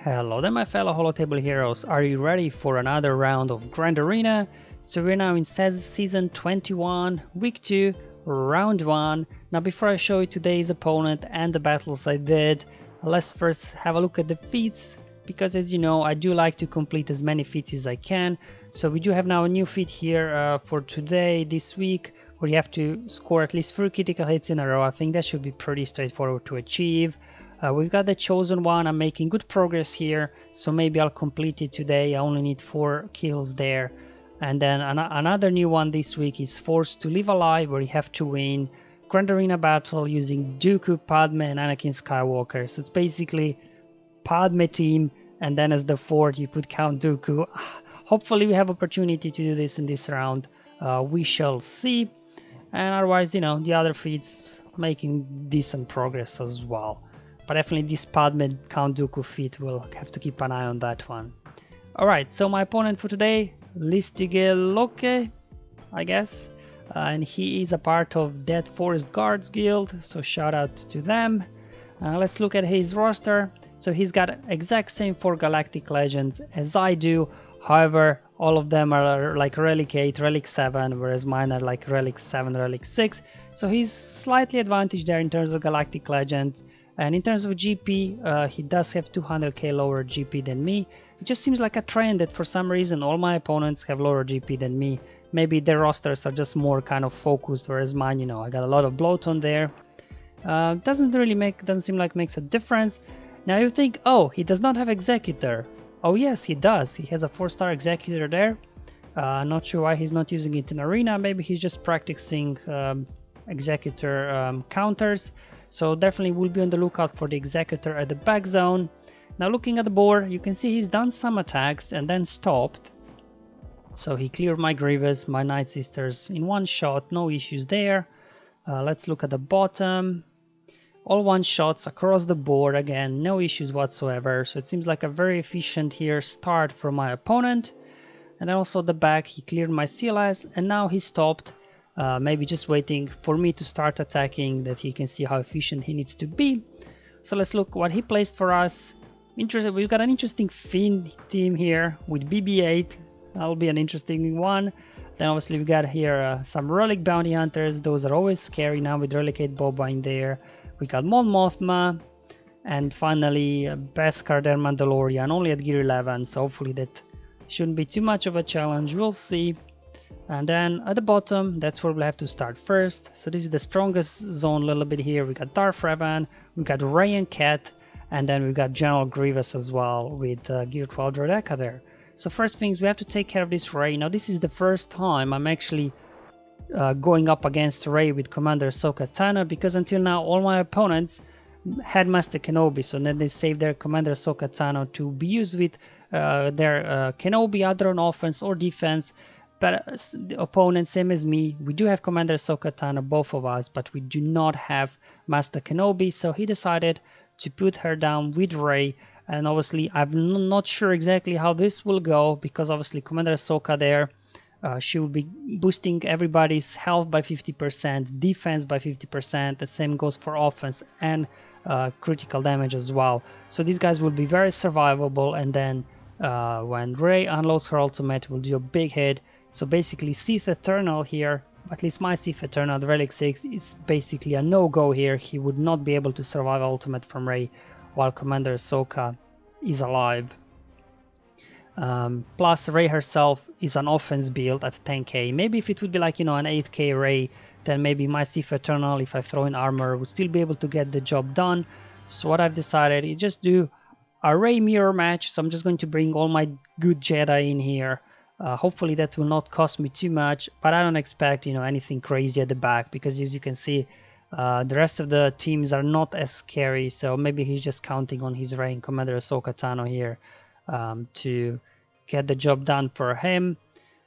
Hello there my fellow Holotable heroes, are you ready for another round of Grand Arena? So we're now in Season 21, Week 2, Round 1. Now before I show you today's opponent and the battles I did, let's first have a look at the feats, because as you know I do like to complete as many feats as I can. So we do have now a new feat here for today, this week, where you have to score at least 3 critical hits in a row. I think that should be pretty straightforward to achieve. We've got the chosen one. I'm making good progress here, so maybe I'll complete it today. I only need 4 kills there. And then another new one this week is Forced to Live Alive, where you have to win Grand Arena battle using Dooku, Padme and Anakin Skywalker. So it's basically Padme team, and then as the fourth you put Count Dooku. Hopefully we have opportunity to do this in this round. We shall see. And otherwise, you know, the other feats making decent progress as well. But definitely this Padme Count Dooku feat, will have to keep an eye on that one. Alright, so my opponent for today, Listigeloke, I guess. And he is a part of Dead Forest Guards Guild, so shout out to them. Let's look at his roster. So he's got exact same 4 Galactic Legends as I do. However, all of them are like Relic 8, Relic 7, whereas mine are like Relic 7, Relic 6. So he's slightly advantaged there in terms of Galactic Legends. And in terms of GP, he does have 200k lower GP than me. It just seems like a trend that for some reason all my opponents have lower GP than me. Maybe their rosters are just more kind of focused, whereas mine, you know, I got a lot of bloat on there. Doesn't seem like makes a difference. Now you think, oh, he does not have Executor. Oh yes, he does. He has a 4-star Executor there. Not sure why he's not using it in Arena. Maybe he's just practicing Executor counters. So definitely we'll be on the lookout for the Executor at the back zone. Now looking at the board, you can see he's done some attacks and then stopped. So he cleared my Grievous, my Night Sisters in one shot, no issues there. Let's look at the bottom. All one shots across the board, again, no issues whatsoever. So it seems like a very efficient here start from my opponent. And then also the back, he cleared my CLS and now he stopped. Maybe just waiting for me to start attacking, that he can see how efficient he needs to be. So let's look what he placed for us. Interesting, we've got an interesting Finn team here with BB-8. That'll be an interesting one. Then obviously we got here some Relic Bounty Hunters. Those are always scary now with Relic 8 Boba in there. We got Mothma. And finally Beskar der Mandalorian, only at gear 11. So hopefully that shouldn't be too much of a challenge. We'll see. And then at the bottom, that's where we'll have to start first. So this is the strongest zone a little bit here. We got Darth Revan, we got Rey CAT, and then we got General Grievous as well with Gear 12 Droideka there. So first things, we have to take care of this Rey. Now this is the first time I'm actually going up against Rey with Commander Ahsoka Tano, because until now all my opponents had Master Kenobi, so then they saved their Commander Ahsoka Tano to be used with their Kenobi either on offense or defense. But the opponent, same as me, we do have Commander Ahsoka Tano, both of us, but we do not have Master Kenobi, so he decided to put her down with Rey. And obviously I'm not sure exactly how this will go, because obviously Commander Ahsoka there, she will be boosting everybody's health by 50%, defense by 50%, the same goes for offense and critical damage as well. So these guys will be very survivable, and then when Rey unloads her ultimate, will do a big hit. So basically Sith Eternal here, at least my Sith Eternal, the Relic 6, is basically a no-go here. He would not be able to survive ultimate from Rey while Commander Ahsoka is alive. Plus Rey herself is an offense build at 10k. Maybe if it would be like, you know, an 8k Rey, then maybe my Sith Eternal, if I throw in armor, would still be able to get the job done. So what I've decided is just do a Rey Mirror match. So I'm just going to bring all my good Jedi in here. Hopefully that will not cost me too much, but I don't expect, you know, anything crazy at the back, because as you can see, the rest of the teams are not as scary. So maybe he's just counting on his Rey and Commander Ahsoka Tano here to get the job done for him.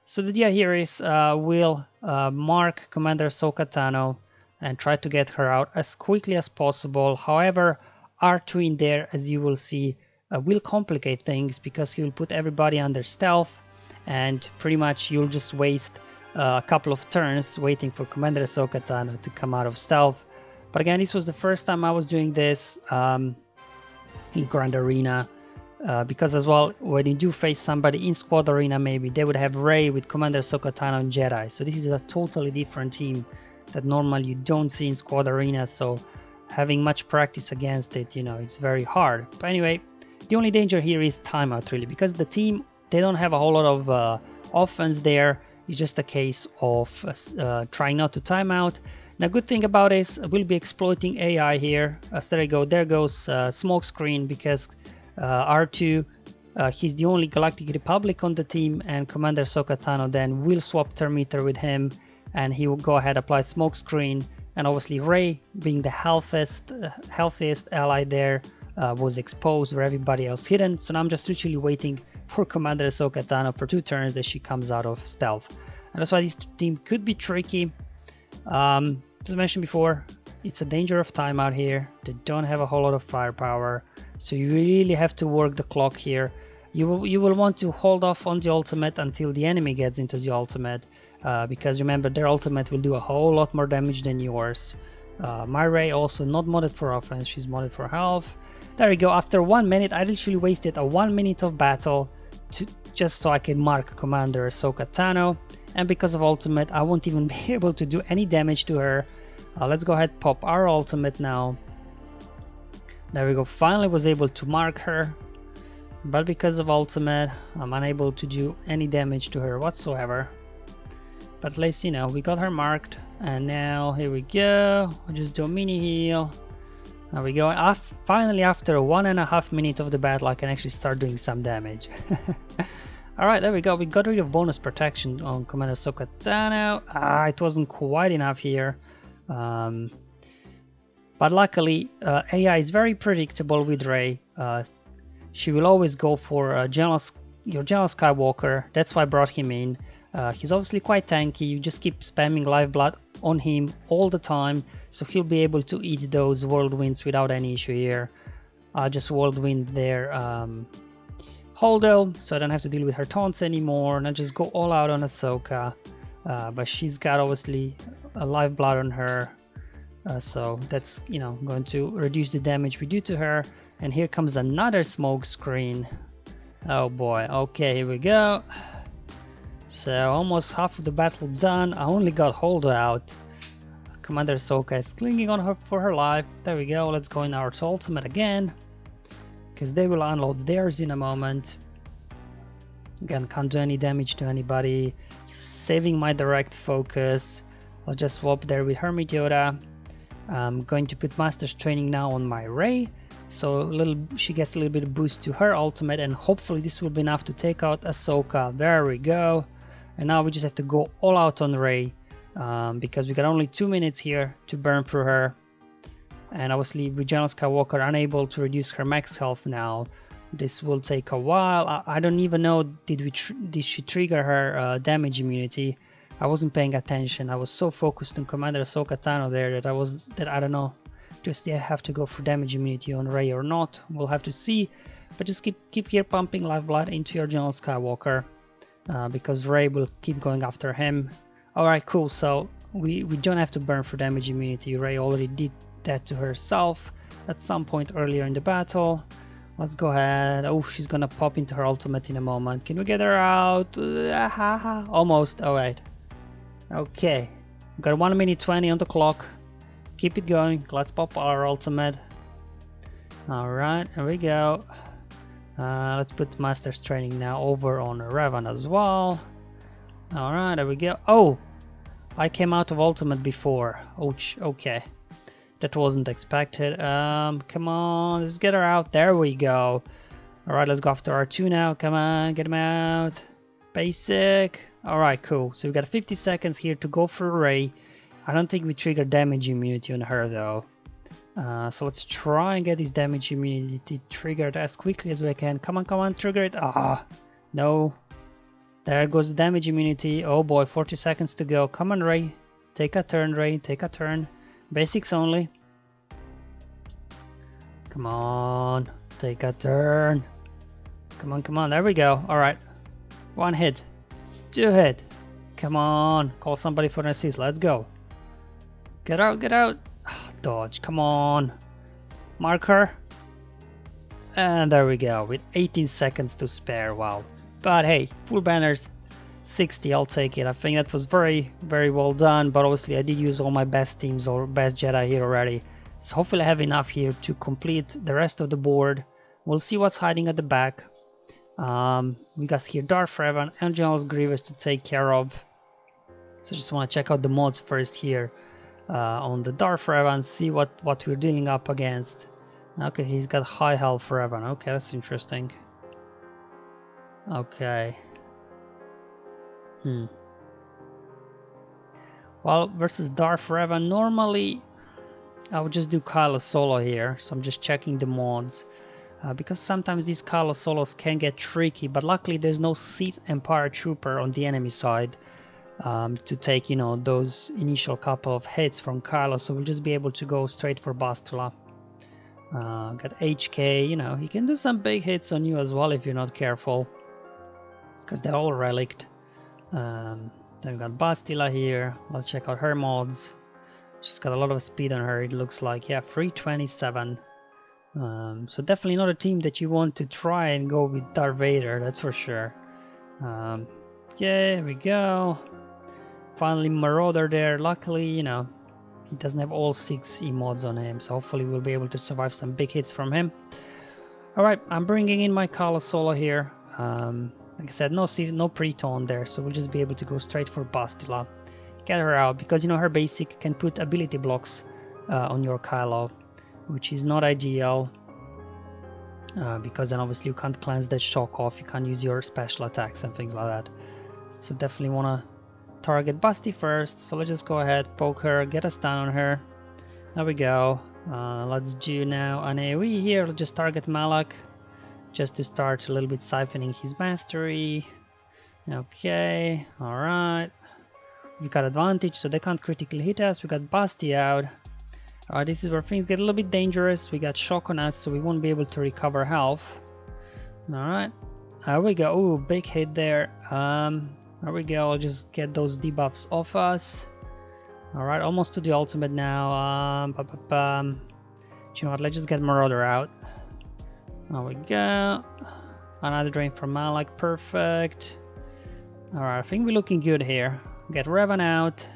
So the idea here is we'll mark Commander Ahsoka Tano and try to get her out as quickly as possible. However, R2 in there, as you will see, will complicate things, because he will put everybody under stealth, and pretty much you'll just waste a couple of turns waiting for Commander Ahsoka Tano to come out of stealth. But again, this was the first time I was doing this in Grand Arena. because as well, when you do face somebody in Squad Arena, maybe they would have Rey with Commander Ahsoka Tano and Jedi. So this is a totally different team that normally you don't see in Squad Arena. So having much practice against it, you know, it's very hard. But anyway, the only danger here is timeout, really, because the team, they don't have a whole lot of offense there. It's just a case of trying not to time out. Now, good thing about this, we'll be exploiting AI here. There goes Smokescreen, because R2, he's the only Galactic Republic on the team, and Commander Ahsoka Tano then will swap Terminator with him, and he will go ahead, apply Smokescreen, and obviously Rey, being the healthiest ally there, was exposed where everybody else hidden. So now I'm just literally waiting for Commander Ahsoka Tano for 2 turns that she comes out of stealth. And that's why this team could be tricky. As I mentioned before, it's a danger of timeout here. They don't have a whole lot of firepower, so you really have to work the clock here. You will want to hold off on the ultimate until the enemy gets into the ultimate, because remember, their ultimate will do a whole lot more damage than yours. My Rey also not modded for offense, she's modded for health. There we go. After 1 minute, I literally wasted a 1 minute of battle just so I can mark Commander Ahsoka Tano, and because of ultimate, I won't even be able to do any damage to her. Let's go ahead, pop our ultimate now. There we go. Finally was able to mark her, but because of ultimate, I'm unable to do any damage to her whatsoever. But at least, you know, we got her marked, and now here we go. I'll just do a mini heal. There we go. Finally, after 1.5 minutes of the battle, I can actually start doing some damage. Alright, there we go. We got rid of bonus protection on Commander Ahsoka Tano. It wasn't quite enough here. But luckily, AI is very predictable with Rey. She will always go for your General Skywalker. That's why I brought him in. He's obviously quite tanky. You just keep spamming Lifeblood on him all the time, so he'll be able to eat those whirlwinds without any issue here. Just whirlwind there Holdo, so I don't have to deal with her taunts anymore, and I just go all out on Ahsoka. But she's got obviously a Lifeblood on her, so that's, you know, going to reduce the damage we do to her. And here comes another smoke screen. Oh boy. Okay, here we go. So almost half of the battle done. I only got Holdo out. Commander Ahsoka is clinging on her for her life. There we go. Let's go in our ultimate again, because they will unload theirs in a moment. Again, can't do any damage to anybody. Saving my direct focus. I'll just swap there with Hermit Yoda. I'm going to put Master's Training now on my Rey, so she gets a little bit of boost to her ultimate, and hopefully this will be enough to take out Ahsoka. There we go. And now we just have to go all out on Rey, because we got only 2 minutes here to burn through her. And obviously with General Skywalker unable to reduce her max health now, this will take a while. I don't even know, did she trigger her damage immunity? I wasn't paying attention. I was so focused on Commander Ahsoka Tano there that I don't know, just have to go for damage immunity on Rey or not. We'll have to see. But just keep here pumping Lifeblood into your General Skywalker, because Rey will keep going after him. Alright, cool. So we don't have to burn for damage immunity. Rey already did that to herself at some point earlier in the battle. Let's go ahead. Oh, she's gonna pop into her ultimate in a moment. Can we get her out? Almost. Alright. Okay. We've got 1 minute 20 on the clock. Keep it going. Let's pop our ultimate. Alright, here we go. Let's put Master's Training now over on Revan as well. Alright, there we go. Oh! I came out of ultimate before. Ouch, okay. That wasn't expected. Come on, let's get her out. There we go. Alright, let's go after R2 now. Come on, get him out. Basic. Alright, cool. So we got 50 seconds here to go for Rey. I don't think we trigger damage immunity on her though. So let's try and get this damage immunity triggered as quickly as we can. Come on, trigger it. No. There goes the damage immunity. Oh boy, 40 seconds to go. Come on, Rey. Take a turn, Rey. Take a turn. Basics only. Come on. Take a turn. Come on. There we go. Alright. 1 hit. 2 hit. Come on. Call somebody for an assist. Let's go. Get out. Dodge. Come on. Mark her. And there we go, with 18 seconds to spare, wow. But hey, full banners, 60, I'll take it. I think that was very, very well done, but obviously I did use all my best teams or best Jedi here already. So hopefully I have enough here to complete the rest of the board. We'll see what's hiding at the back. We got here Darth Revan and General Grievous to take care of. So just want to check out the mods first here on the Darth Revan, see what we're dealing up against. Okay, he's got high health Revan. Okay, that's interesting. Okay. Well, versus Darth Revan, normally I would just do Kylo Solo here. So I'm just checking the mods. Because sometimes these Kylo Solos can get tricky, but luckily there's no Sith Empire Trooper on the enemy side to take, you know, those initial couple of hits from Kylo, so we'll just be able to go straight for Bastila. Got HK, you know, he can do some big hits on you as well if you're not careful, because they're all relict. Then we got Bastila here. Let's check out her mods. She's got a lot of speed on her, it looks like. Yeah, 327. So definitely not a team that you want to try and go with Darth Vader, that's for sure. Yeah, here we go. Finally Marauder there. Luckily, you know, he doesn't have all 6 emods on him, so hopefully we'll be able to survive some big hits from him. Alright, I'm bringing in my Kylo Solo here. Like I said, no pre-tone there, so we'll just be able to go straight for Bastila. Get her out, because you know her basic can put ability blocks on your Kylo, which is not ideal, because then obviously you can't cleanse that shock off, you can't use your special attacks and things like that. So definitely want to target Basti first, so let's just go ahead, poke her, get a stun on her. There we go. Let's do now an AoE here. Let's just target Malak, just to start a little bit siphoning his mastery. Okay, alright. We got advantage, so they can't critically hit us. We got Basti out. Alright, this is where things get a little bit dangerous. We got shock on us, so we won't be able to recover health. Alright, there we go. Ooh, big hit there. There we go. I'll just get those debuffs off us. Alright, almost to the ultimate now. Do you know what? Let's just get Marauder out. There we go. Another drain from Malak. Perfect. Alright, I think we're looking good here. Get Revan out.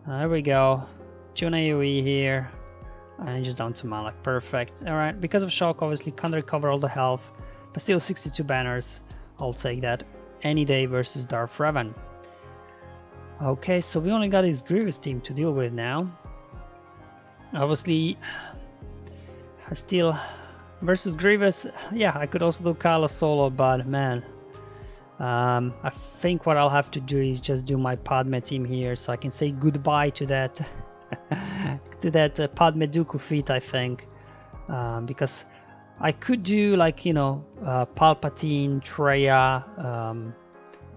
There we go. Tune AoE here. And just down to Malak. Perfect. Alright, because of shock, obviously can't recover all the health. But still 62 banners. I'll take that any day versus Darth Revan. Okay, so we only got his Grievous team to deal with now. Obviously, still versus Grievous. Yeah, I could also do Kylo Solo, but man, I think what I'll have to do is just do my Padme team here, so I can say goodbye to that Padme Dooku feat, I think, because I could do, like, you know, Palpatine, Traya,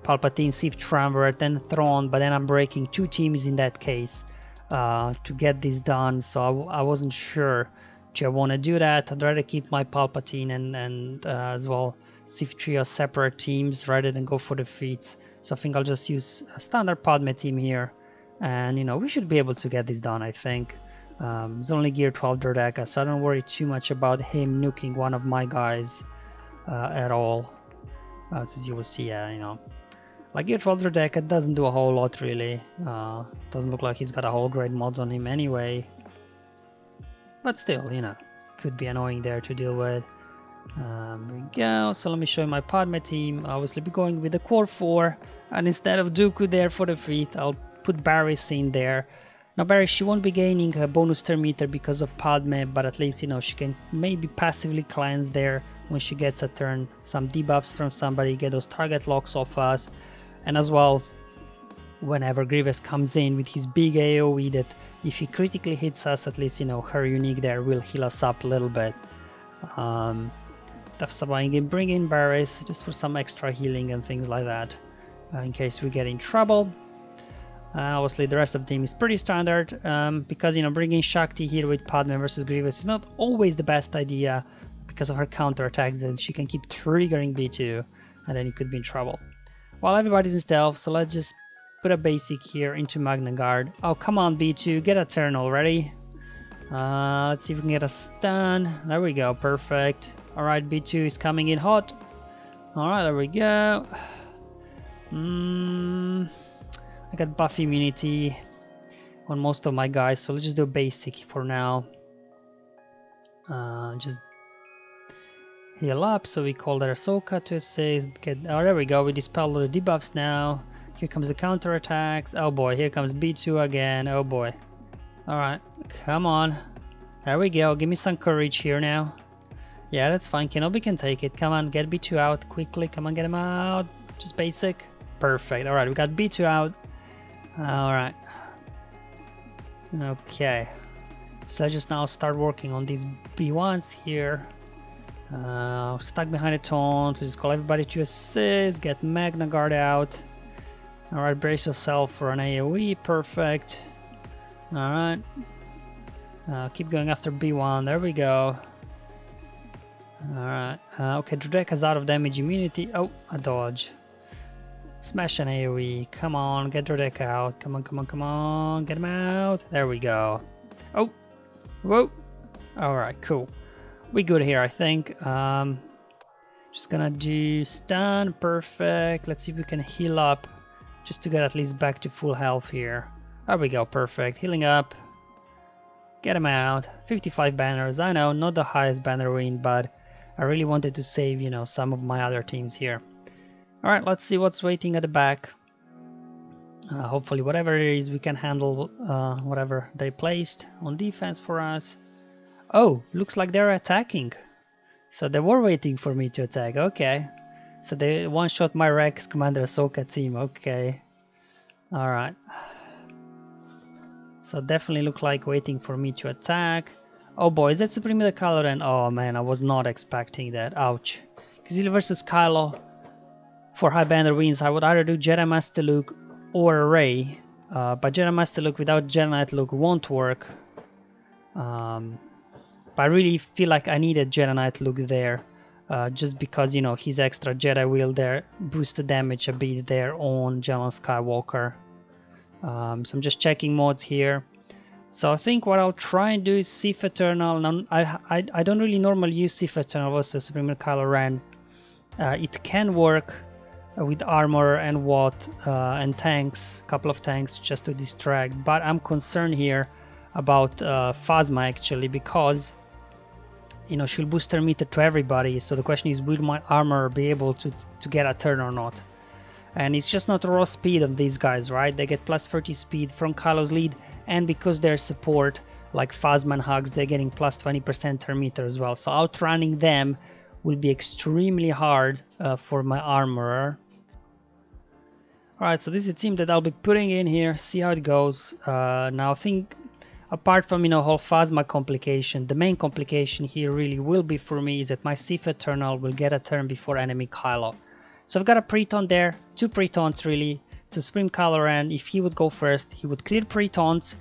Palpatine, Sith Triumvirate, then Throne, but then I'm breaking 2 teams in that case to get this done, so I wasn't sure do I want to do that. I'd rather keep my Palpatine and as well Sith Trio separate teams rather than go for the feats. So I think I'll just use a standard Padme team here, and you know, we should be able to get this done, I think. It's only Gear 12 Drodeka, so I don't worry too much about him nuking one of my guys at all. As you will see, you know, like Gear 12 Drodeka doesn't do a whole lot really. Doesn't look like he's got a whole great mods on him anyway. But still, you know, could be annoying there to deal with. There we go. So let me show you my Padme team. I'll obviously be going with the Core 4, and instead of Dooku there for the feat, I'll put Barris in there. Now Barris, she won't be gaining a bonus turn meter because of Padme, but at least, you know, she can maybe passively cleanse there when she gets a turn. Some debuffs from somebody, get those target locks off us, and as well, whenever Grievous comes in with his big AoE, that if he critically hits us, at least, you know, her unique there will heal us up a little bit. That's why I can bring in Barris just for some extra healing and things like that, in case we get in trouble. Obviously the rest of the team is pretty standard, because, you know, bringing Shakti here with Padme versus Grievous is not always the best idea because of her counter attacks, that she can keep triggering B2 and then you could be in trouble. Well, everybody's in stealth, so let's just put a basic here into Magna Guard. Oh, come on, B2, get a turn already. Let's see if we can get a stun. There we go, perfect. Alright, B2 is coming in hot. Alright, there we go. I got buff immunity on most of my guys, so let's just do a basic for now. Just heal up, so we call that Ahsoka to assist. Oh, there we go, we dispel all the debuffs now. Here comes the counter attacks. Oh boy, here comes B2 again. Oh boy. Alright, come on. There we go, give me some courage here now. Yeah, that's fine, Kenobi can take it. Come on, get B2 out quickly. Come on, get him out. Just basic. Perfect. Alright, we got B2 out. Alright. Okay. So I just now start working on these B1s here. Stuck behind a taunt. So just call everybody to assist. Get Magna Guard out. Alright, brace yourself for an AoE. Perfect. Alright. Keep going after B1. There we go. Alright. Okay, Drudeka's out of damage immunity. Oh, a dodge. Smash an AoE. Come on, get Drudeka out. Come on, come on, come on. Get him out. There we go. Oh. Whoa. Alright, cool. We good here, I think. Just gonna do stun. Perfect. Let's see if we can heal up. Just to get at least back to full health here. There we go, perfect. Healing up. Get him out. 55 banners. I know, not the highest banner win, but I really wanted to save, you know, some of my other teams here. Alright, let's see what's waiting at the back. Hopefully whatever it is, we can handle whatever they placed on defense for us. Oh, looks like they're attacking. So they were waiting for me to attack. Okay. So they one-shot my Rex Commander Ahsoka team. Okay. Alright. So definitely look like waiting for me to attack. Oh boy, is that Supreme Kylo Ren? Oh man, I was not expecting that. Ouch. Kazil versus Kylo. For high banner wins, I would either do Jedi Master Luke or Rey. But Jedi Master Luke without Jedi Knight Luke won't work. But I really feel like I needed Jedi Knight Luke there. Just because, you know, his extra Jedi will there boost the damage a bit there on General Skywalker. So I'm just checking mods here. So I think what I'll try and do is Sith Eternal. Now, I don't really normally use Sith Eternal versus Supreme Kylo Ren. It can work with armor and and tanks, a couple of tanks just to distract. But I'm concerned here about Phasma actually, because you know she'll boost her meter to everybody. So the question is, will my armor be able to get a turn or not? And it's just not raw speed of these guys, right? They get plus 30 speed from Kylo's lead, and because they're support like Phasma and Hugs, they're getting plus 20% turn meter as well. So outrunning them will be extremely hard for my armorer. Alright, so this is a team that I'll be putting in here, see how it goes. Now I think apart from, you know, whole Phasma complication, the main complication here really will be for me is that my Sith Eternal will get a turn before enemy Kylo. So I've got a pre-taunt there, 2 pre-taunts really. So Supreme Kylo Ren, if he would go first, he would clear pre-taunts.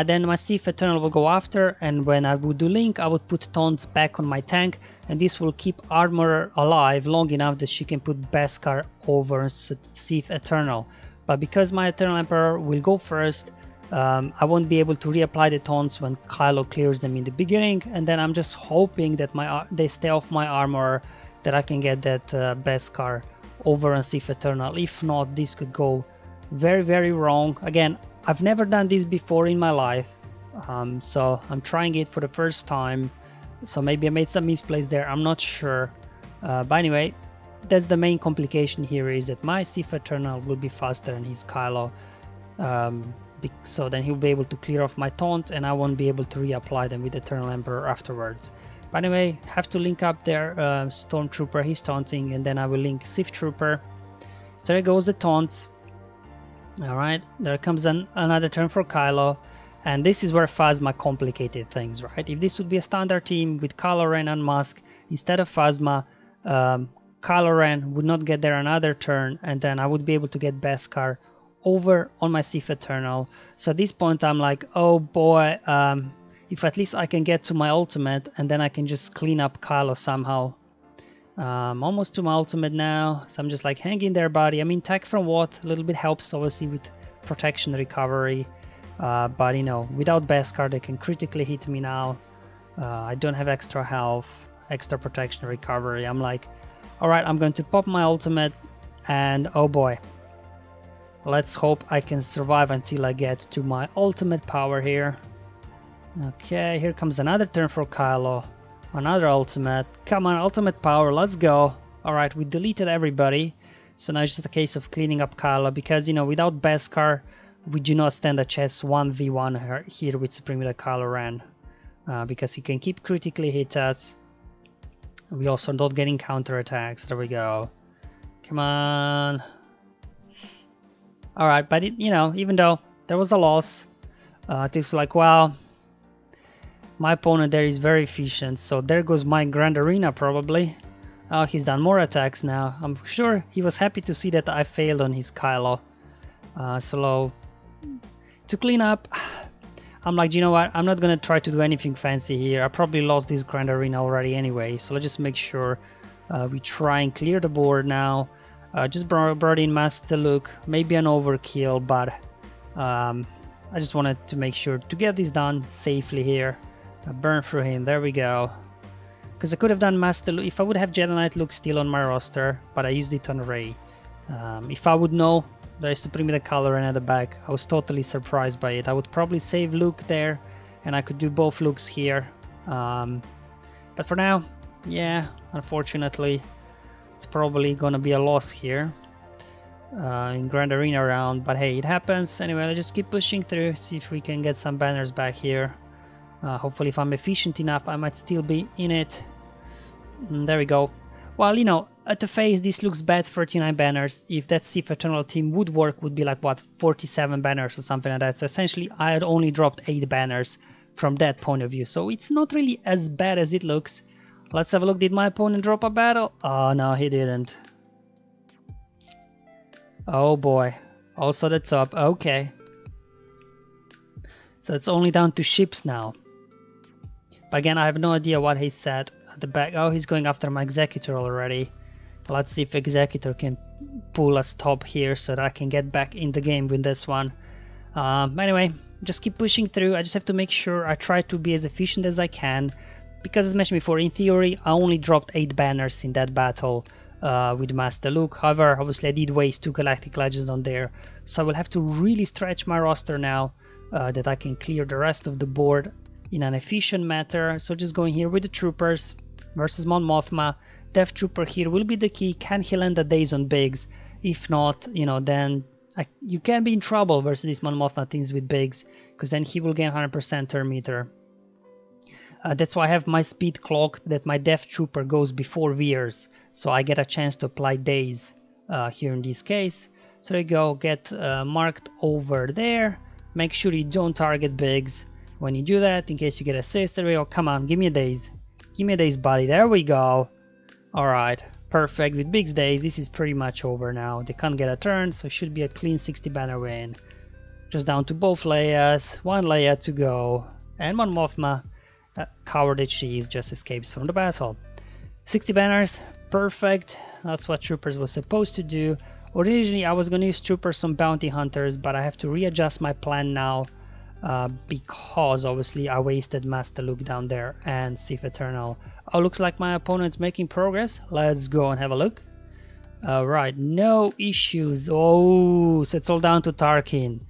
Then my Sith Eternal will go after, and when I would do Link, I would put taunts back on my tank, and this will keep Armorer alive long enough that she can put Beskar over Sith Eternal. But because my Eternal Emperor will go first, I won't be able to reapply the taunts when Kylo clears them in the beginning, and then I'm just hoping that they stay off my Armorer, that I can get that Beskar over on Sith Eternal. If not, this could go very, very wrong. Again, I've never done this before in my life, so I'm trying it for the first time, so maybe I made some misplays there, I'm not sure. But anyway, that's the main complication here, is that my Sith Eternal will be faster than his Kylo, so then he'll be able to clear off my taunt, and I won't be able to reapply them with Eternal Emperor afterwards. But anyway, have to link up there Stormtrooper, he's taunting, and then I will link Sith Trooper. So there goes the taunts. Alright, there comes another turn for Kylo, and this is where Phasma complicated things, right? If this would be a standard team with Kylo Ren unmasked instead of Phasma, Kylo Ren would not get there another turn, and then I would be able to get Beskar over on my Sith Eternal. So at this point I'm like, oh boy, if at least I can get to my ultimate, and then I can just clean up Kylo somehow. Almost to my ultimate now, so I'm just like, hang in there buddy. I mean, tech from what? A little bit helps obviously with protection recovery. but you know, without Beskar they can critically hit me now. I don't have extra health, extra protection, recovery. I'm like, alright, I'm going to pop my ultimate, and oh boy, let's hope I can survive until I get to my ultimate power here. Okay, here comes another turn for Kylo. Another ultimate. Come on, ultimate power, let's go. Alright, we deleted everybody. So now it's just a case of cleaning up Kylo, because, you know, without Beskar, we do not stand a chance 1v1 here with Supreme Leader Kylo Ren. Because he can keep critically hit us. We also not getting counterattacks. There we go. Come on. Alright, but it, you know, even though there was a loss, it was like, wow, my opponent there is very efficient, so there goes my Grand Arena probably. Oh, he's done more attacks now. I'm sure he was happy to see that I failed on his Kylo. So to clean up, I'm like, you know what, I'm not gonna try to do anything fancy here. I probably lost this Grand Arena already anyway, so let's just make sure we try and clear the board now. Just brought in Master Luke, maybe an overkill, but I just wanted to make sure to get this done safely here. Burn through him, there we go. Because I could have done Master Luke, if I would have Jedi Knight Luke still on my roster, but I used it on Rey. If I would know there is Supreme Leader Kylo Ren at the back, I was totally surprised by it. I would probably save Luke there, and I could do both Lukes here. But for now, yeah, unfortunately, it's probably gonna be a loss here in Grand Arena round. But hey, it happens. Anyway, let's just keep pushing through, see if we can get some banners back here. Hopefully, if I'm efficient enough, I might still be in it. There we go. Well, you know, at the face, this looks bad, 39 banners. If that Sith Eternal team would work, would be like, what, 47 banners or something like that. So essentially, I had only dropped 8 banners from that point of view. So it's not really as bad as it looks. Let's have a look. Did my opponent drop a battle? Oh, no, he didn't. Oh, boy. Also the top. Okay. So it's only down to ships now. But again, I have no idea what he said at the back. Oh, he's going after my Executor already. Let's see if Executor can pull us top here so that I can get back in the game with this one. Anyway, just keep pushing through. I just have to make sure I try to be as efficient as I can. Because as mentioned before, in theory, I only dropped 8 banners in that battle with Master Luke. However, obviously I did waste 2 Galactic Legends on there. So I will have to really stretch my roster now that I can clear the rest of the board in an efficient manner. So just going here with the Troopers versus Mothma. Death Trooper here will be the key. Can he land the days on Biggs? If not, you know, then you can be in trouble versus these Mothma teams with Biggs, because then he will gain 100% turn meter. That's why I have my speed clocked, that my Death Trooper goes before Veers, so I get a chance to apply days here in this case. So there you go, get marked over there. Make sure you don't target Biggs when you do that, in case you get assist. There we go, come on, give me a days. Give me a days, buddy, there we go. Alright, perfect. With Biggs days, this is pretty much over now. They can't get a turn, so it should be a clean 60 banner win. Just down to both Leias, 1 Leia to go, and one Mothma. Coward that she is, just escapes from the battle. 60 banners, perfect. That's what Troopers was supposed to do. Originally I was going to use Troopers on Bounty Hunters, but I have to readjust my plan now because obviously I wasted Master Luke down there and Sith Eternal. Oh, looks like my opponent's making progress. Let's go and have a look. Right, no issues. Oh, so it's all down to Tarkin.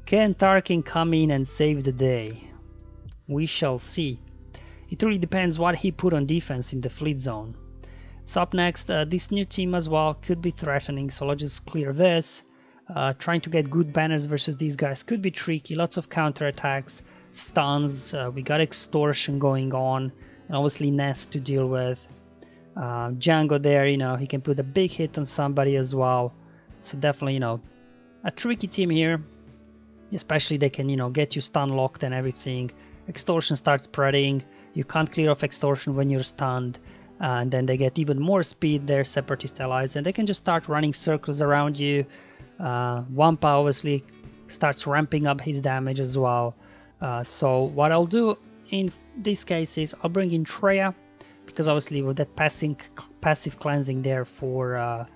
Can Tarkin come in and save the day? We shall see. It really depends what he put on defense in the fleet zone. So up next, this new team as well could be threatening, so let's just clear this. Trying to get good banners versus these guys could be tricky. Lots of counterattacks, stuns, we got extortion going on, and obviously Nest to deal with. Django there, you know, he can put a big hit on somebody as well. So definitely, you know, a tricky team here. Especially they can, you know, get you stun locked and everything. Extortion starts spreading. You can't clear off extortion when you're stunned. And then they get even more speed, their Separatist allies, and they can just start running circles around you. Wampa obviously starts ramping up his damage as well. So what I'll do in this case is I'll bring in Traya, because obviously with that passive cleansing there for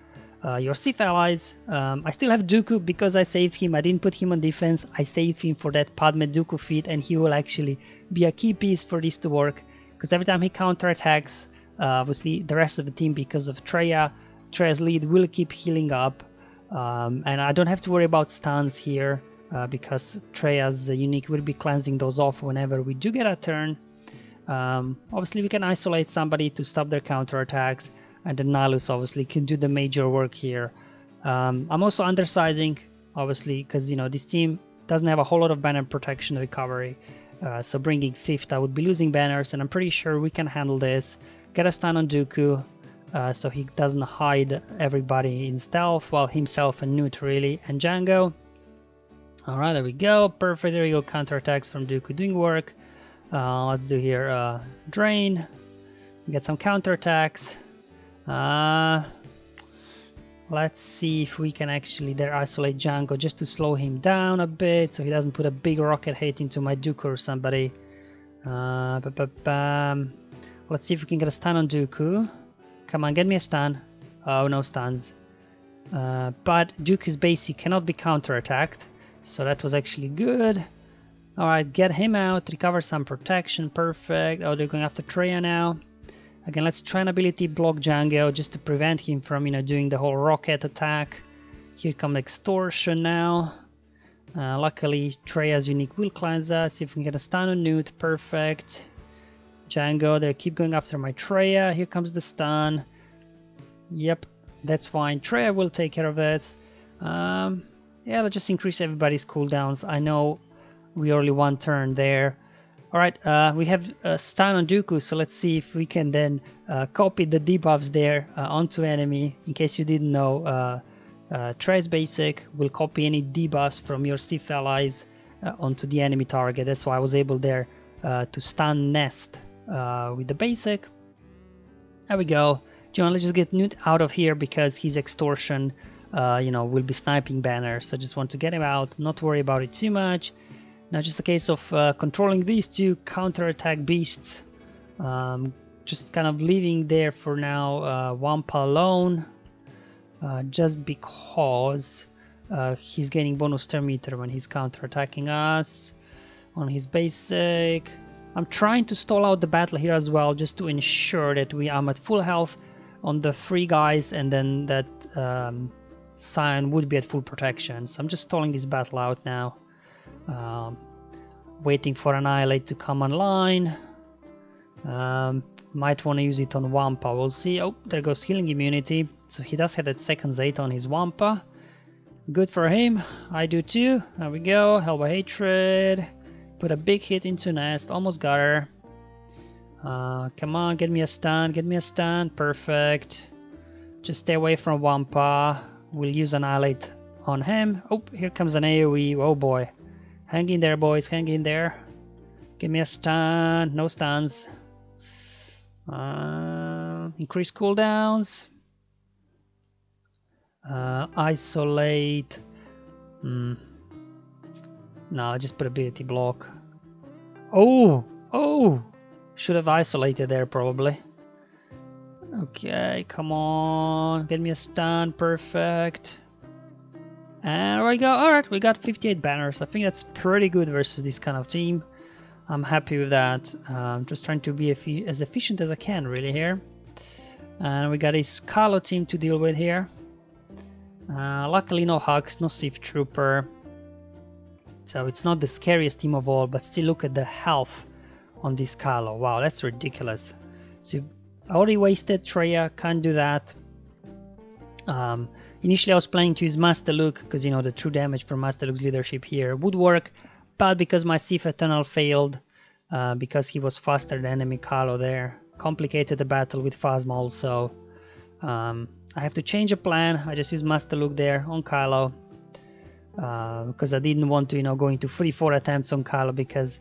your Sith allies. I still have Dooku because I saved him. I didn't put him on defense. I saved him for that Padme Dooku feat, and he will actually be a key piece for this to work. Because every time he counterattacks, obviously the rest of the team, because of Traya's lead, will keep healing up. And I don't have to worry about stuns here because Traya's unique will be cleansing those off whenever we do get a turn. Obviously we can isolate somebody to stop their counterattacks, and then Nihilus obviously can do the major work here. I'm also undersizing, obviously, because this team doesn't have a whole lot of banner protection recovery. So bringing 5th, I would be losing banners, and I'm pretty sure we can handle this. Get a stun on Dooku, so he doesn't hide everybody in stealth, well, himself and Nute really, and Django. Alright, there we go, perfect, there we go, counterattacks from Dooku doing work. Let's do here, Drain, we get some counterattacks. Let's see if we can actually there isolate Django just to slow him down a bit so he doesn't put a big rocket hit into my Dooku or somebody. Let's see if we can get a stun on Dooku. Come on, get me a stun. Oh, no stuns. But Dooku's basic cannot be counterattacked, so that was actually good. Alright, get him out, recover some protection, perfect. Oh, they're going after Traya now. Again, let's try an ability block Django just to prevent him from, doing the whole rocket attack. Here comes Extortion now. Luckily, Traya's unique will cleanse us. If we can get a stun on Nute, perfect. Django, they keep going after my Traya. Here comes the stun. Yep, that's fine. Traya will take care of it. Yeah, let's just increase everybody's cooldowns. I know we only one turn there. Alright, we have a stun on Dooku, so let's see if we can then copy the debuffs there onto enemy. In case you didn't know, Traya's basic will copy any debuffs from your Sith allies onto the enemy target. That's why I was able there to stun Nest with the basic. There we go. Let's just get Nute out of here because his Extortion, will be sniping banners. So I just want to get him out, not worry about it too much. Now just a case of controlling these two counterattack beasts. Just kind of leaving there for now Wampa alone. Just because he's getting bonus turn meter when he's counterattacking us on his basic. I'm trying to stall out the battle here as well, just to ensure that I'm at full health on the 3 guys, and then that Scion would be at full protection. So I'm just stalling this battle out now. Waiting for Annihilate to come online. Might want to use it on Wampa, we'll see. Oh, there goes healing immunity. So he does have that second Zeta on his Wampa. Good for him, I do too. There we go, Hell by Hatred. Put a big hit into Nest, almost got her. Come on, get me a stun, perfect. Just stay away from Wampa. We'll use Annihilate on him. Oh, here comes an AoE, oh boy. Hang in there, boys, hang in there. Give me a stun, no stuns. Increase cooldowns. Isolate. No, I just put ability block. Oh! Should have isolated there, probably. Okay, come on. Get me a stun, perfect. And there we go. Alright, we got 58 banners. I think that's pretty good versus this kind of team. I'm happy with that. I'm just trying to be as efficient as I can, really, here. And we got a Kylo team to deal with here. Luckily, no Hux, no Sith Trooper. So it's not the scariest team of all, but still look at the health on this Kylo. Wow, that's ridiculous. So I already wasted Traya, can't do that. Initially I was planning to use Master Luke, because the true damage from Master Luke's leadership here would work, but because my Sith Eternal failed, because he was faster than enemy Kylo there, complicated the battle with Phasma also. I have to change a plan. I just use Master Luke there on Kylo, because I didn't want to go into 3-4 attempts on Kylo, because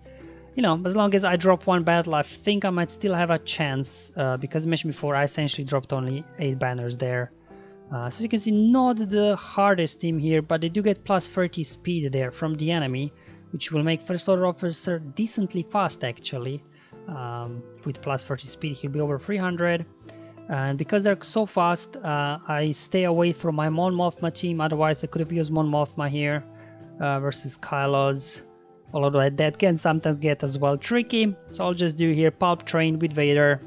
as long as I drop one battle, I think I might still have a chance, because I mentioned before I essentially dropped only 8 banners there. So as you can see, not the hardest team here, but they do get plus 30 speed there from the enemy, which will make First Order Officer decently fast actually. With plus 30 speed he'll be over 300. And because they're so fast, I stay away from my Mon Mothma team. Otherwise, I could have used Mon Mothma here versus Kylo's. Although that can sometimes get as well tricky. So I'll just do here Pulp Train with Vader.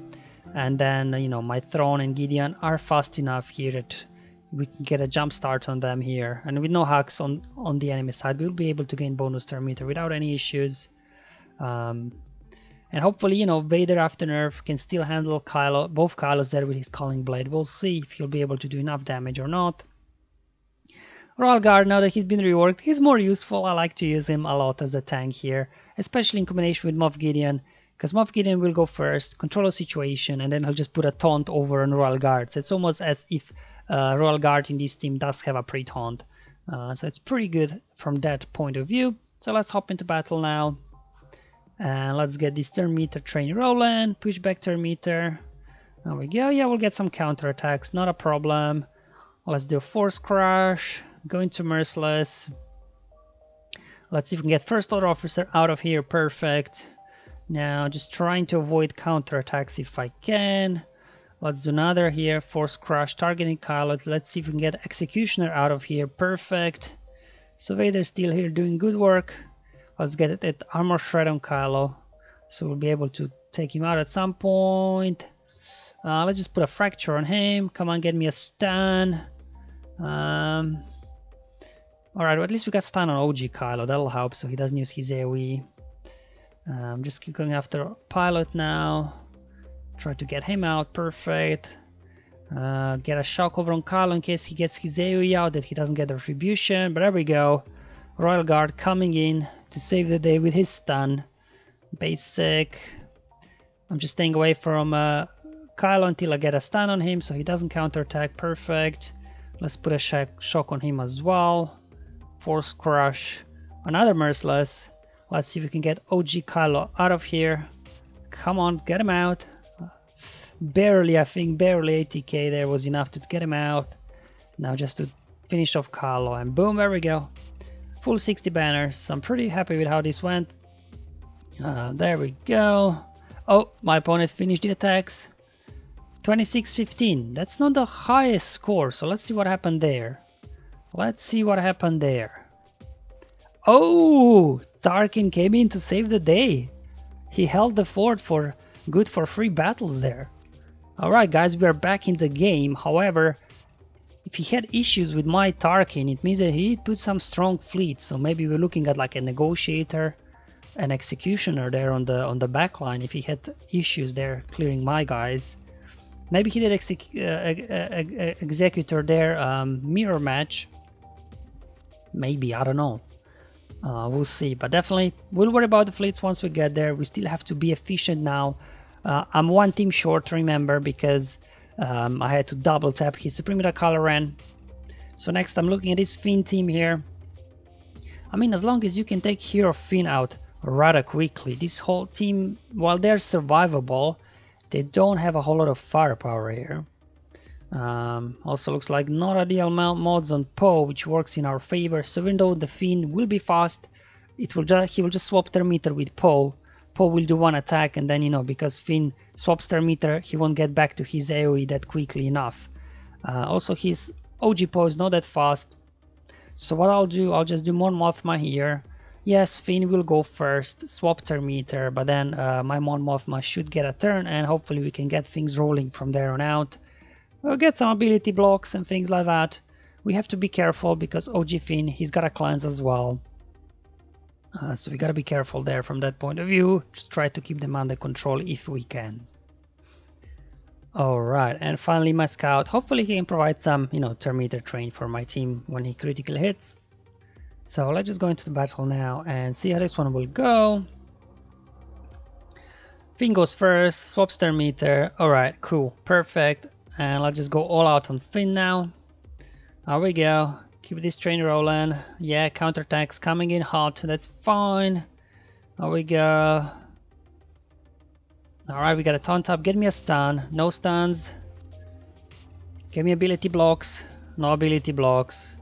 And then, you know, my Throne and Gideon are fast enough here that we can get a jump start on them here. And with no hacks on the enemy side, we'll be able to gain bonus turn meter without any issues. And hopefully, you know, Vader after nerf can still handle Kylo, both Kylos there with his Calling Blade. We'll see if he'll be able to do enough damage or not. Royal Guard, now that he's been reworked, he's more useful. I like to use him a lot as a tank here, especially in combination with Moff Gideon, because Moff Gideon will go first, control a situation, and then he'll just put a taunt over on Royal Guard. So it's almost as if Royal Guard in this team does have a pre-taunt. So it's pretty good from that point of view. So let's hop into battle now. And let's get this turn meter train rolling, push back turn meter. There we go. Yeah, we'll get some counter attacks, not a problem. Let's do a force crash, go into merciless. Let's see if we can get first order officer out of here. Perfect. Now just trying to avoid counter attacks if I can. Let's do another here, force crash targeting Kylo. Let's see if we can get executioner out of here. Perfect. So Vader's still here doing good work. Let's get that armor shred on Kylo, so we'll be able to take him out at some point. Let's just put a fracture on him. Come on, get me a stun. Alright, well, at least we got stun on OG Kylo. That'll help, so he doesn't use his AoE. Just keep going after Pilot now. Try to get him out. Perfect. Get a shock over on Kylo in case he gets his AoE out, that he doesn't get the retribution. But there we go. Royal Guard coming in to save the day with his stun. Basic. I'm just staying away from Kylo until I get a stun on him so he doesn't counterattack. Perfect. Let's put a shock on him as well. Force crush. Another merciless. Let's see if we can get OG Kylo out of here. Come on, get him out. Barely, I think, barely 80k there was enough to get him out. Now just to finish off Kylo, and boom, there we go. Full 60 banners. I'm pretty happy with how this went. There we go. Oh, my opponent finished the attacks. 26-15. That's not the highest score, so let's see what happened there. Let's see what happened there. Oh, Tarkin came in to save the day. He held the fort for good for 3 battles there. Alright guys, we are back in the game. However, if he had issues with my Tarkin, it means that he put some strong fleets. So maybe we're looking at like a Negotiator, an Executioner there on the back line. If he had issues there clearing my guys, maybe he did Executor there, mirror match. Maybe, I don't know. We'll see, but definitely we'll worry about the fleets once we get there. We still have to be efficient now. I'm one team short, remember, because I had to double tap his Supreme Kylo. So next I'm looking at his Finn team here. I mean, as long as you can take Hero Finn out rather quickly, this whole team, while they're survivable, they don't have a whole lot of firepower here. Also looks like not ideal mods on Poe, which works in our favor. So even though the Finn will be fast, he will just swap their meter with Poe. Poe will do one attack, and then, you know, because Finn swaps their meter, he won't get back to his AoE that quickly enough. Also, his OG Poe is not that fast. So what I'll do, I'll just do Mon Mothma here. Yes, Finn will go first, swap their meter, but then my Mon Mothma should get a turn, and hopefully we can get things rolling from there on out. We'll get some ability blocks and things like that. We have to be careful because OG Finn, he's got a cleanse as well. So we gotta be careful there from that point of view. Just try to keep them under control if we can. Alright, and finally my scout. Hopefully he can provide some, you know, turn meter train for my team when he critically hits. So let's just go into the battle now and see how this one will go. Finn goes first, swaps turn meter. Alright, cool, perfect. And let's just go all out on Finn now. There we go. Keep this train rolling. Yeah, counterattacks coming in hot. That's fine. There we go. Alright, we got a taunt up. Get me a stun. No stuns. Give me ability blocks. No ability blocks.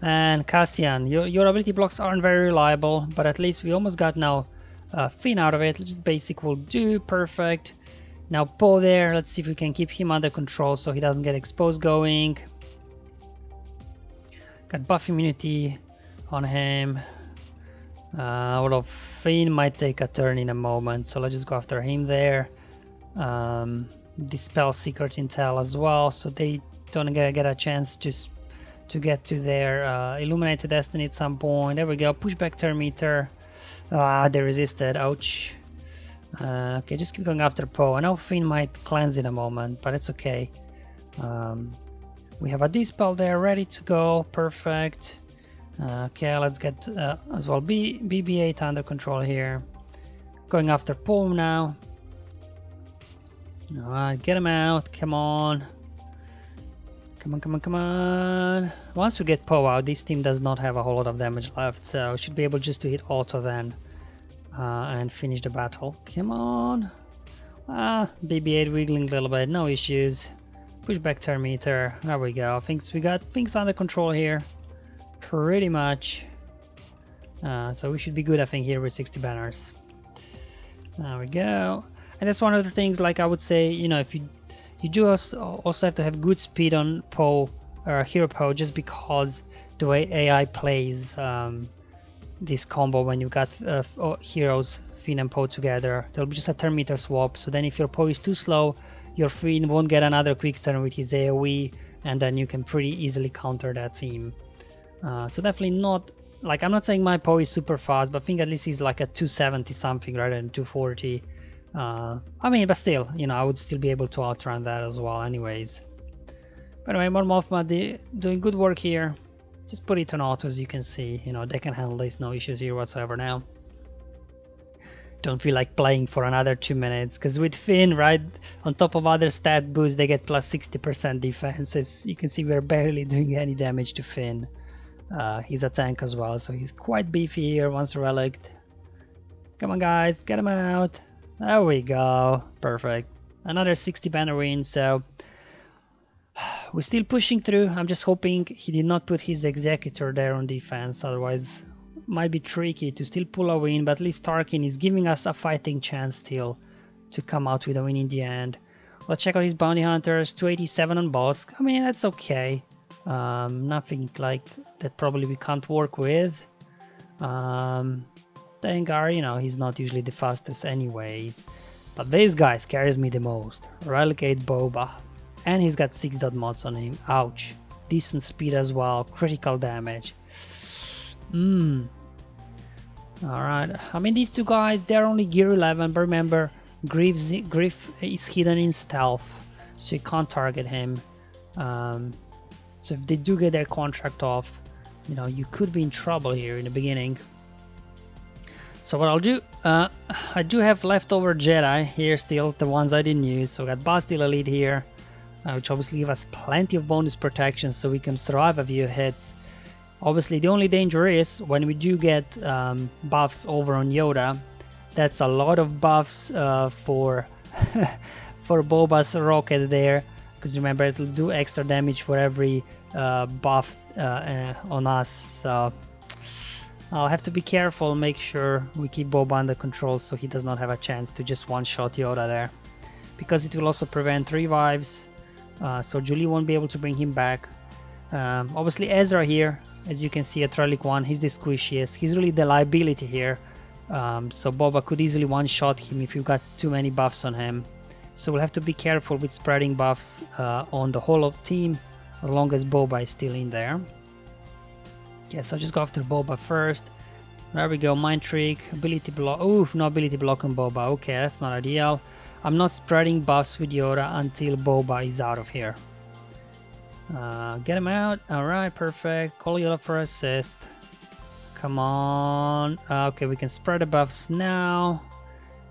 And Cassian, your ability blocks aren't very reliable, but at least we almost got now Finn out of it. Just basic will do. Perfect. Now Poe there, let's see if we can keep him under control so he doesn't get exposed going. Got buff immunity on him. Although Finn might take a turn in a moment, so let's just go after him there. Dispel secret intel as well, so they don't get a chance to get to their illuminated destiny at some point. There we go. Pushback turn meter. They resisted. Ouch. Okay, just keep going after Poe. I know Finn might cleanse in a moment, but it's okay. We have a dispel there ready to go. Perfect. Okay, let's get as well BB-8 under control here. Going after Poe now. Alright, get him out. Come on. Come on. Once we get Poe out, this team does not have a whole lot of damage left, so should be able just to hit auto then and finish the battle. Come on. BB-8 wiggling a little bit, no issues. Pushback turn meter. There we go. We got things under control here. Pretty much. So we should be good, I think, here with 60 banners. There we go. And that's one of the things, like I would say, you know, if you do also have to have good speed on Poe or Hero Poe, just because the way AI plays this combo when you got heroes Finn and Poe together, there'll be just a turn meter swap. So then if your Poe is too slow, your Finn won't get another quick turn with his AoE, and then you can pretty easily counter that team. So definitely not, like, I'm not saying my Poe is super fast, but I think at least he's like a 270 something rather than 240. I mean, but still, you know, I would still be able to outrun that as well anyways. But anyway, more Mothma doing good work here. Just put it on auto, as you can see. You know, they can handle this, no issues here whatsoever now. Don't feel like playing for another 2 minutes, because with Finn, right, on top of other stat boosts, they get plus 60% defense. As you can see, we're barely doing any damage to Finn. He's a tank as well, so he's quite beefy here once relicked. Come on, guys, get him out. There we go. Perfect. Another 60 banner win, so we're still pushing through. I'm just hoping he did not put his Executor there on defense, otherwise might be tricky to still pull a win, but at least Tarkin is giving us a fighting chance still to come out with a win in the end. Let's check out his bounty hunters. 287 on Bossk. I mean, that's okay. Nothing like that probably we can't work with. Dengar, you know, he's not usually the fastest anyways, but this guy scares me the most. Relicate Boba, and he's got 6 dot mods on him. Ouch. Decent speed as well, critical damage. Alright, I mean, these two guys, they're only gear 11, but remember, Griff is hidden in stealth, so you can't target him. So if they do get their contract off, you know, you could be in trouble here in the beginning. So what I'll do, I do have leftover Jedi here still, the ones I didn't use. So we got Bastila lead here, which obviously give us plenty of bonus protection so we can survive a few hits. Obviously the only danger is when we do get buffs over on Yoda. That's a lot of buffs for for Boba's rocket there, because remember, it'll do extra damage for every buff on us. So I'll have to be careful, make sure we keep Boba under control so he does not have a chance to just one-shot Yoda there, because it will also prevent revives, so Julie won't be able to bring him back. Obviously Ezra here, as you can see at Relic 1, he's the squishiest. He's really the liability here, so Boba could easily one-shot him if you've got too many buffs on him. So we'll have to be careful with spreading buffs on the whole of team as long as Boba is still in there. Yes, I'll just go after Boba first. There we go, Mind Trick, Ability Block. Oh, no ability block on Boba. Okay, that's not ideal. I'm not spreading buffs with Yoda until Boba is out of here. Get him out. Alright, perfect. Call Yoda for assist. Come on. Okay, we can spread the buffs now,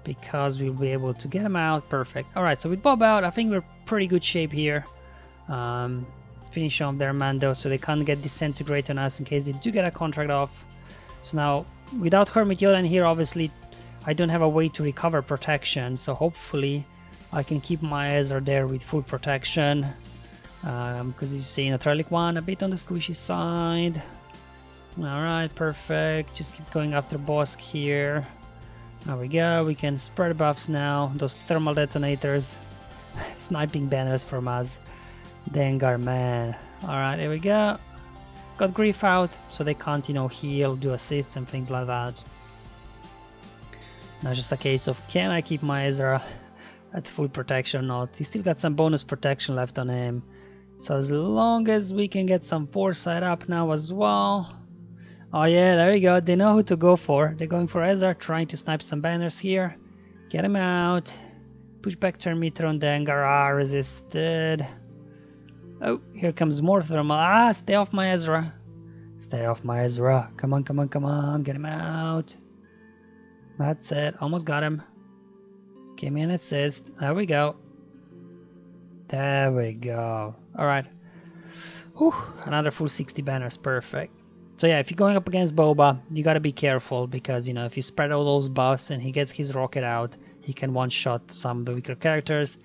because we'll be able to get him out. Perfect. Alright, so with Boba out, I think we're pretty good shape here. Finish off their Mando so they can't get disintegrate on us in case they do get a contract off. So now, without Hermit Yoda in here, obviously I don't have a way to recover protection, so hopefully I can keep my Ezra there with full protection, because you see in a Relic 1 a bit on the squishy side. Alright, perfect. Just keep going after Bossk here. There we go, we can spread buffs now, those thermal detonators, sniping banners from us. Dengar, man. Alright, here we go. Got grief out, so they can't, you know, heal, do assists and things like that. Now just a case of, can I keep my Ezra at full protection or not? He still got some bonus protection left on him. So as long as we can get some foresight up now as well. Oh yeah, there you go. They know who to go for. They're going for Ezra, trying to snipe some banners here. Get him out. Push back turn meter on Dengar. Resisted. Oh, here comes more thermal. Ah, stay off my Ezra. Stay off my Ezra. Come on, come on, come on. Get him out. That's it. Almost got him. Give me an assist. There we go. There we go. Alright. Another full 60 banners. Perfect. So yeah, if you're going up against Boba, you gotta be careful because, you know, if you spread all those buffs and he gets his rocket out, he can one-shot some of the weaker characters.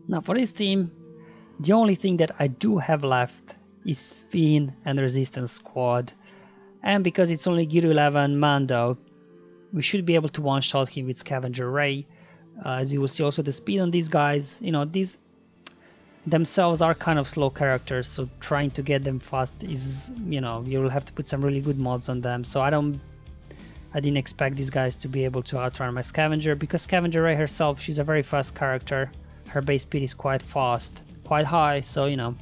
Now for this team, the only thing that I do have left is Finn and Resistance Squad. And because it's only Gear 11 Mando, we should be able to one-shot him with Scavenger Rey. As you will see also the speed on these guys, you know, these themselves are kind of slow characters, so trying to get them fast is, you know, you will have to put some really good mods on them. So I didn't expect these guys to be able to outrun my Scavenger, because Scavenger Rey herself, she's a very fast character. Her base speed is quite fast, quite high, so, you know,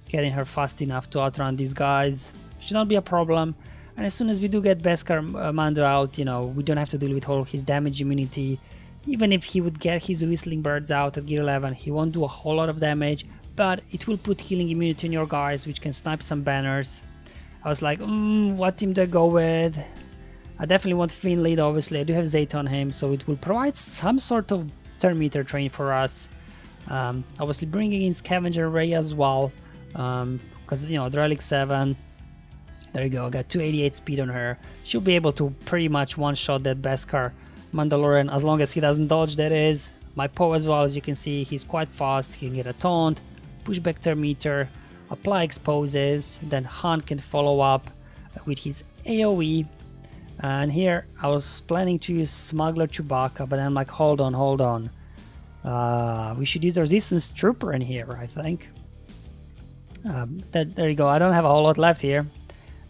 getting her fast enough to outrun these guys should not be a problem. And as soon as we do get Beskar Mando out, you know, we don't have to deal with all his damage immunity. Even if he would get his Whistling Birds out at Gear 11, he won't do a whole lot of damage, but it will put healing immunity on your guys, which can snipe some banners. I was like, what team do I go with? I definitely want Finn lead, obviously. I do have Zayt on him, so it will provide some sort of turn meter train for us. Obviously bringing in Scavenger Rey as well, because, you know, the Relic 7, there you go, I got 288 speed on her. She'll be able to pretty much one-shot that Beskar Mandalorian, as long as he doesn't dodge, that is. My Poe as well, as you can see, he's quite fast. He can get a taunt, push back turn meter, apply exposes, then Han can follow up with his AoE. And here I was planning to use Smuggler Chewbacca, but I'm like, hold on. We should use Resistance Trooper in here, I think. There you go, I don't have a whole lot left here.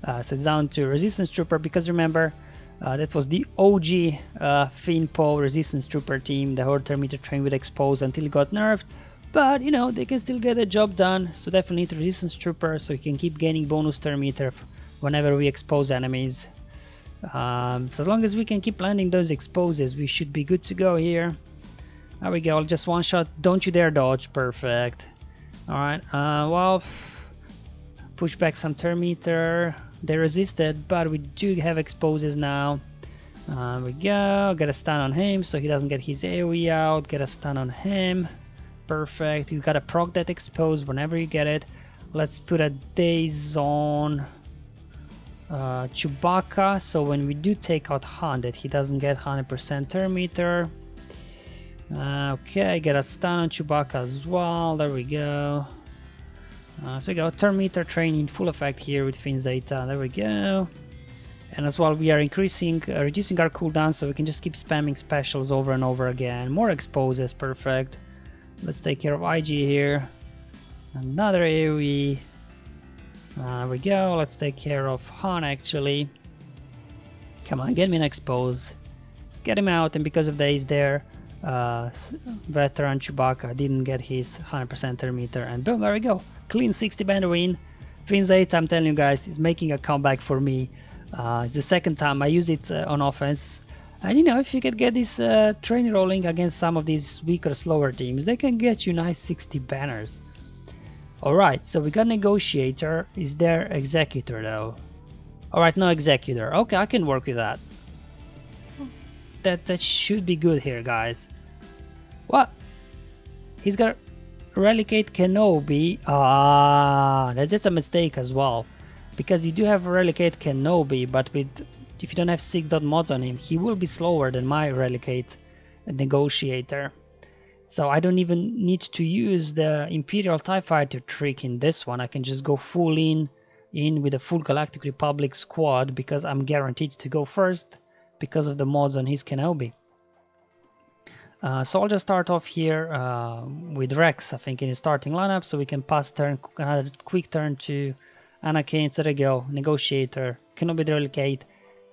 So it's down to Resistance Trooper, because remember, that was the OG Finn Poe Resistance Trooper team. The whole turn meter train would expose until it got nerfed, but you know, they can still get the job done. So definitely need Resistance Trooper, so you can keep gaining bonus turn meter whenever we expose enemies. So as long as we can keep landing those exposes, we should be good to go here. There we go, just one shot, don't you dare dodge. Perfect. Alright, well, push back some turn meter. They resisted, but we do have exposes now. We go, get a stun on him so he doesn't get his AoE out. Get a stun on him. Perfect. You gotta proc that expose whenever you get it. Let's put a daze on Chewbacca, so when we do take out Han, that he doesn't get 100% turn meter. Okay, get a stun on Chewbacca as well. There we go. So we go, turn meter train in full effect here with Finn Zeta. There we go. And as well, we are reducing our cooldown, so we can just keep spamming specials over and over again. More exposes, perfect. Let's take care of IG here. Another AoE. There we go. Let's take care of Han actually. Come on, get me an expose. Get him out, and because of that he's there. Veteran Chewbacca didn't get his 100% turn meter, and boom, there we go. Clean 60 banner win. Finn Zeta, I'm telling you guys, is making a comeback for me. It's the second time I use it on offense. And you know, if you can get this train rolling against some of these weaker, slower teams, they can get you nice 60 banners. Alright, so we got Negotiator. Is there Executor though? Alright, no Executor. Okay, I can work with that. That should be good here, guys. What? He's got Relicate Kenobi. That's a mistake as well. Because you do have Relicate Kenobi, but if you don't have 6 mods on him, he will be slower than my Relicate Negotiator. So I don't even need to use the Imperial TIE Fighter trick in this one. I can just go full in with a full Galactic Republic squad, because I'm guaranteed to go first. because of the mods on his Kenobi. So I'll just start off here with Rex, I think, in his starting lineup, so we can pass another quick turn to Anakin. So there you go, Negotiator, Kenobi Delegate.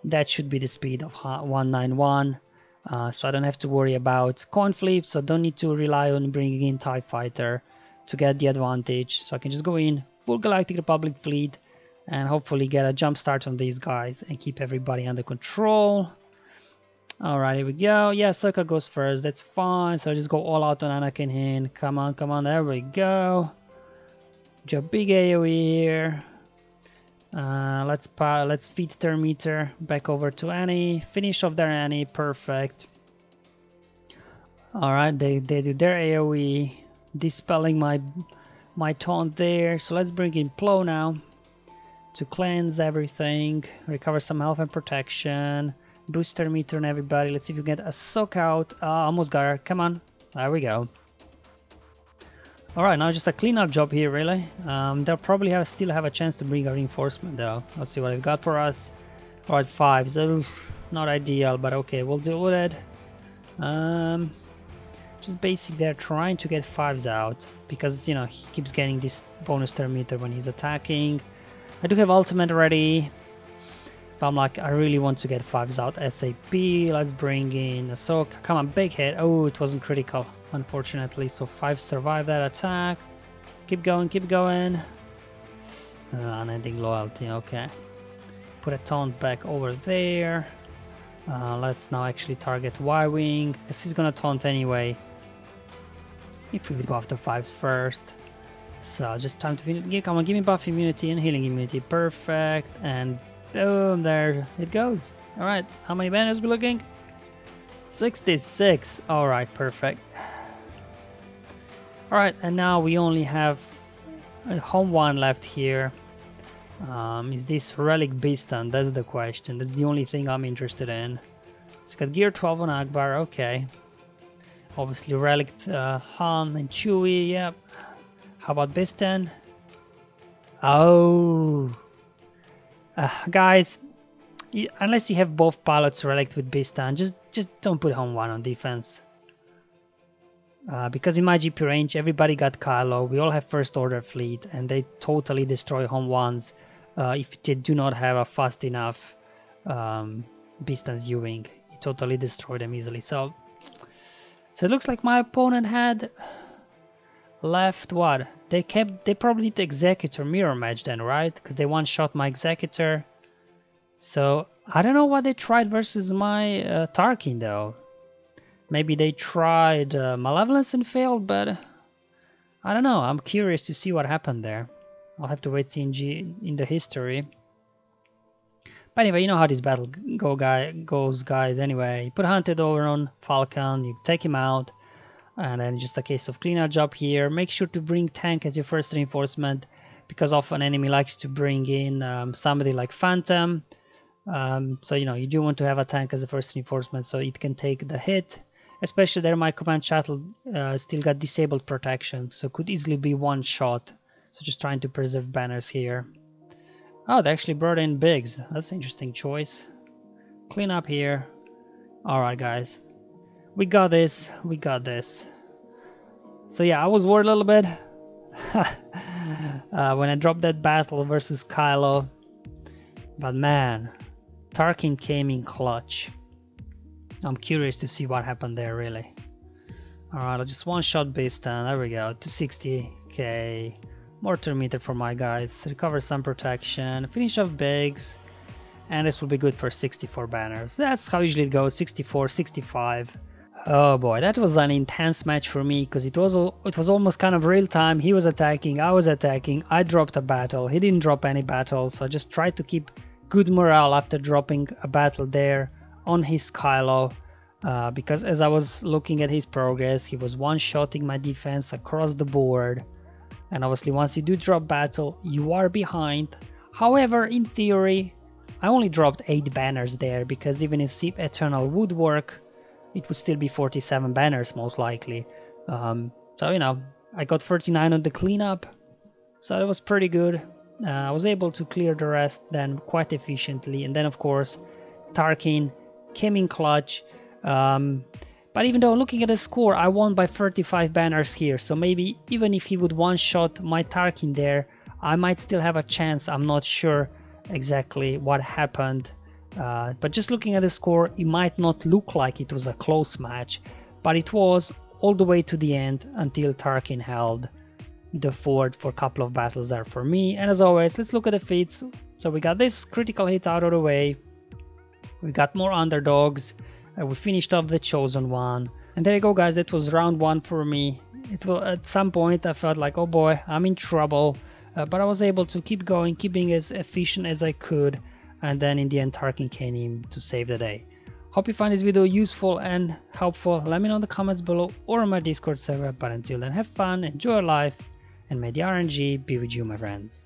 That should be the speed of 191. So I don't have to worry about coin flips, so don't need to rely on bringing in TIE Fighter to get the advantage. So I can just go in full Galactic Republic fleet and hopefully get a jump start on these guys and keep everybody under control. Alright, here we go. Yeah, Ahsoka goes first, that's fine. So I just go all out on Anakin here. Come on, there we go. Just a big AoE here. Let's feed Thermometer back over to Annie. Finish off their Annie, perfect. Alright, they do their AoE, dispelling my taunt there. So let's bring in Plo now to cleanse everything, recover some health and protection, boost Thermometer on everybody. Let's see if we get Ahsoka out. Almost got her, come on, there we go. Alright, now just a cleanup job here, really. They'll probably still have a chance to bring a reinforcement though. Let's see what they've got for us. Alright, 5, so not ideal, but okay, we'll deal with it. Just basic, they're trying to get 5s out, because, you know, he keeps getting this bonus Thermometer when he's attacking. I do have ultimate ready, but I'm like, I really want to get 5s out ASAP. Let's bring in Ahsoka. Come on, big hit. Oh, it wasn't critical, unfortunately. So 5 survive that attack. Keep going, keep going. Unending loyalty, okay. Put a taunt back over there. Let's now actually target Y-Wing, because he's gonna taunt anyway. If we would go after 5s first. So just time to come on, give me buff immunity and healing immunity. Perfect. And boom, there it goes. Alright, how many banners we looking? 66. Alright, perfect. Alright, and now we only have a home one left here. Is this Relic Bistan? That's the question. That's the only thing I'm interested in. It's got Gear 12 on Akbar, okay. Obviously Relic Han and Chewie, yep. How about Bistan? Oh. Guys, unless you have both pilots Relic with Bistan, just don't put home one on defense. Because in my GP range, everybody got Kylo, we all have first order fleet, and they totally destroy home ones if they do not have a fast enough Bistan's U-Wing. You totally destroy them easily. So it looks like my opponent had left what? They probably did the Executor Mirror match then, right? Because they one-shot my Executor. So I don't know what they tried versus my Tarkin though. Maybe they tried Malevolence and failed, but I don't know. I'm curious to see what happened there. I'll have to wait see in the history. But anyway, you know how this battle goes, guys. Anyway, you put Hunted over on Falcon, you take him out, and then just a case of cleanup job here. Make sure to bring tank as your first reinforcement, because often enemy likes to bring in somebody like Phantom. So you know, you do want to have a tank as a first reinforcement so it can take the hit. Especially there my command shuttle still got disabled protection, so could easily be one shot. So just trying to preserve banners here. Oh, they actually brought in Biggs. That's an interesting choice. Clean up here. Alright guys. We got this. We got this. So yeah, I was worried a little bit when I dropped that battle versus Kylo. But man, Tarkin came in clutch. I'm curious to see what happened there, really. Alright, I'll just one-shot Bistan. There we go. 260k. More Thermometer for my guys. Recover some protection. Finish off Biggs. And this will be good for 64 banners. That's how usually it goes. 64, 65. Oh boy, that was an intense match for me, because it was almost kind of real time. He was attacking, I was attacking. I dropped a battle. He didn't drop any battles. So I just tried to keep good morale after dropping a battle there on his Kylo. Because as I was looking at his progress, he was one-shotting my defense across the board. And obviously once you do drop battle, you are behind. However, in theory, I only dropped 8 banners there, because even if Eternal would work, it would still be 47 banners most likely. So you know, I got 39 on the cleanup, so it was pretty good. I was able to clear the rest then quite efficiently, and then of course Tarkin came in clutch. But even though looking at the score, I won by 35 banners here, so maybe even if he would one-shot my Tarkin there, I might still have a chance. I'm not sure exactly what happened, but just looking at the score, it might not look like it was a close match, but it was all the way to the end until Tarkin held the fort for a couple of battles there for me. And as always, let's look at the feats. So we got this critical hit out of the way, we got more underdogs, we finished off the chosen one, and there you go guys, that was round 1 for me. It was, at some point I felt like, oh boy, I'm in trouble, but I was able to keep going, keep being as efficient as I could, and then in the end Tarkin came in to save the day. Hope you find this video useful and helpful. Let me know in the comments below or on my Discord server, but until then, have fun, enjoy life, and may the RNG be with you, my friends.